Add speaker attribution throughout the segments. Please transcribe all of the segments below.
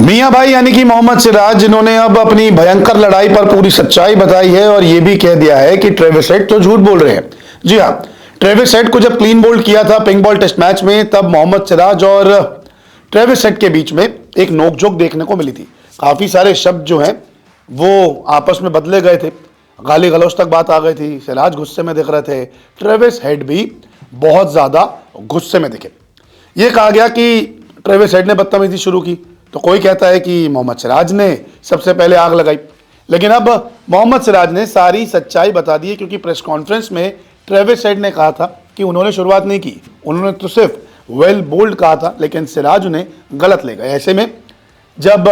Speaker 1: मियां भाई यानी कि मोहम्मद सिराज, जिन्होंने अब अपनी भयंकर लड़ाई पर पूरी सच्चाई बताई है और यह भी कह दिया है कि ट्रेविस हेड तो झूठ बोल रहे हैं। जी हां, ट्रेविस हेड को जब क्लीन बोल्ड किया था पिंक बॉल टेस्ट मैच में, तब मोहम्मद सिराज और ट्रेविस हेड के बीच में एक नोकझोंक देखने को मिली थी। काफी सारे शब्द जो हैं वो आपस में बदले गए थे, गाली गलौज तक बात आ गई थी। सिराज गुस्से में दिख रहे थे, ट्रेविस हेड भी बहुत ज्यादा गुस्से में दिखे। ये कहा गया कि ट्रेविस हेड ने बदतमीजी शुरू की, तो कोई कहता है कि मोहम्मद सिराज ने सबसे पहले आग लगाई। लेकिन अब मोहम्मद सिराज ने सारी सच्चाई बता दी है, क्योंकि प्रेस कॉन्फ्रेंस में ट्रेविस हेड ने कहा था कि उन्होंने शुरुआत नहीं की, उन्होंने तो सिर्फ वेल बोल्ड कहा था, लेकिन सिराज उन्हें गलत ले गए। ऐसे में जब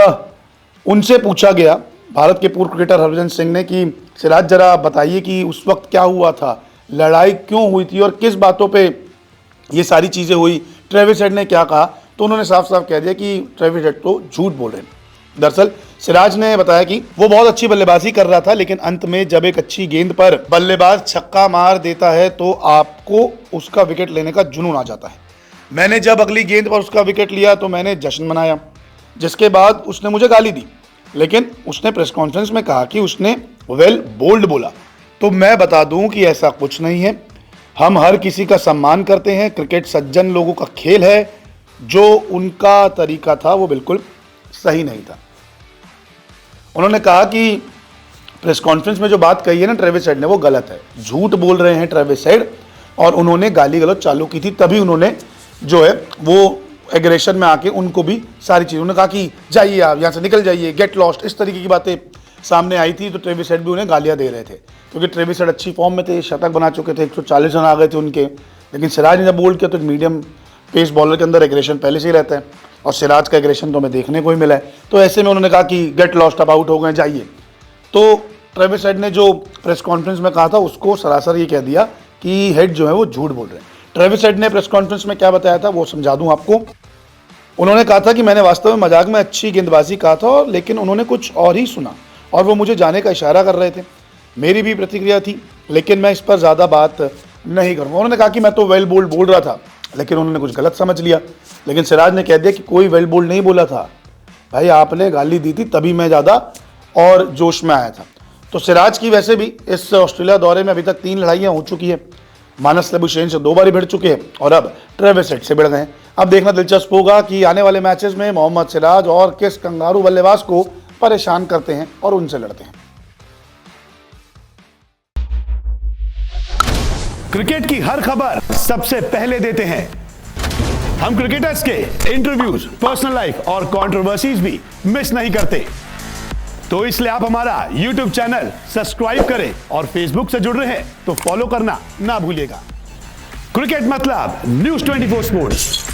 Speaker 1: उनसे पूछा गया भारत के पूर्व क्रिकेटर हरभजन सिंह ने कि सिराज जरा बताइए कि उस वक्त क्या हुआ था, लड़ाई क्यों हुई थी और किस बातों पे ये सारी चीज़ें हुई, ट्रेविस हेड ने क्या कहा, तो उन्होंने साफ साफ कह दिया कि ट्रेविस हेड तो झूठ बोल रहे हैं। दरअसल सिराज ने बताया कि वो बहुत अच्छी बल्लेबाजी कर रहा था, लेकिन अंत में जब एक अच्छी गेंद पर बल्लेबाज छक्का मार देता है तो आपको उसका विकेट लेने का जुनून आ जाता है। मैंने जब अगली गेंद पर उसका विकेट लिया तो मैंने जश्न मनाया, जिसके बाद उसने मुझे गाली दी, लेकिन उसने प्रेस कॉन्फ्रेंस में कहा कि उसने वेल बोल्ड बोला। तो मैं बता दूं कि ऐसा कुछ नहीं है, हम हर किसी का सम्मान करते हैं, क्रिकेट सज्जन लोगों का खेल है। जो उनका तरीका था वो बिल्कुल सही नहीं था। उन्होंने कहा कि प्रेस कॉन्फ्रेंस में जो बात कही है ना ट्रेविस हेड ने, वो गलत है, झूठ बोल रहे हैं ट्रेविस हेड, और उन्होंने गाली गलौज चालू की थी, तभी उन्होंने जो है वो एग्रेशन में आके उनको भी सारी चीज़, उन्होंने कहा कि जाइए आप यहाँ से, निकल जाइए, गेट लॉस्ट, इस तरीके की बातें सामने आई थी। तो ट्रेविस हेड भी उन्हें गालियाँ दे रहे थे, क्योंकि ट्रेविस हेड अच्छी फॉर्म में थे, शतक बना चुके थे, 140 रन आ गए थे उनके। लेकिन सिराज ने जब बोल्ड किया तो मीडियम पेस बॉलर के अंदर एग्रेशन पहले से ही रहता है, और सिराज का एग्रेशन तो हमें देखने को ही मिला है। तो ऐसे में उन्होंने कहा कि गेट लॉस्ट, अब आउट हो गए, जाइए। तो ट्रेविस हेड ने जो प्रेस कॉन्फ्रेंस में कहा था उसको सरासर ये कह दिया कि हेड जो है वो झूठ बोल रहे हैं। ट्रेविस हेड ने प्रेस कॉन्फ्रेंस में क्या बताया था वो समझा दूं आपको। उन्होंने कहा था कि मैंने वास्तव में मजाक में अच्छी गेंदबाजी कहा था, लेकिन उन्होंने कुछ और ही सुना और वो मुझे जाने का इशारा कर रहे थे। मेरी भी प्रतिक्रिया थी, लेकिन मैं इस पर ज़्यादा बात नहीं करूँगा। उन्होंने कहा कि मैं तो वेल बोल्ड बोल रहा था, लेकिन उन्होंने कुछ गलत समझ लिया। लेकिन सिराज ने कह दिया कि कोई वेल बोल्ड नहीं बोला था भाई, आपने गाली दी थी, तभी मैं ज़्यादा और जोश में आया था। तो सिराज की वैसे भी इस ऑस्ट्रेलिया दौरे में अभी तक 3 लड़ाइयाँ हो चुकी है। मानस लबुशेन से 2 बार भिड़ चुके हैं और अब ट्रेविस हेड से भिड़ गए। अब देखना दिलचस्प होगा कि आने वाले मैचेस में मोहम्मद सिराज और किस कंगारू बल्लेबाज को परेशान करते हैं और उनसे लड़ते हैं।
Speaker 2: क्रिकेट की हर खबर सबसे पहले देते हैं हम, क्रिकेटर्स के इंटरव्यूज, पर्सनल लाइफ और कंट्रोवर्सीज भी मिस नहीं करते। तो इसलिए आप हमारा YouTube चैनल सब्सक्राइब करें और Facebook से जुड़ रहे हैं तो फॉलो करना ना भूलिएगा। क्रिकेट मतलब News 24 स्पोर्ट्स।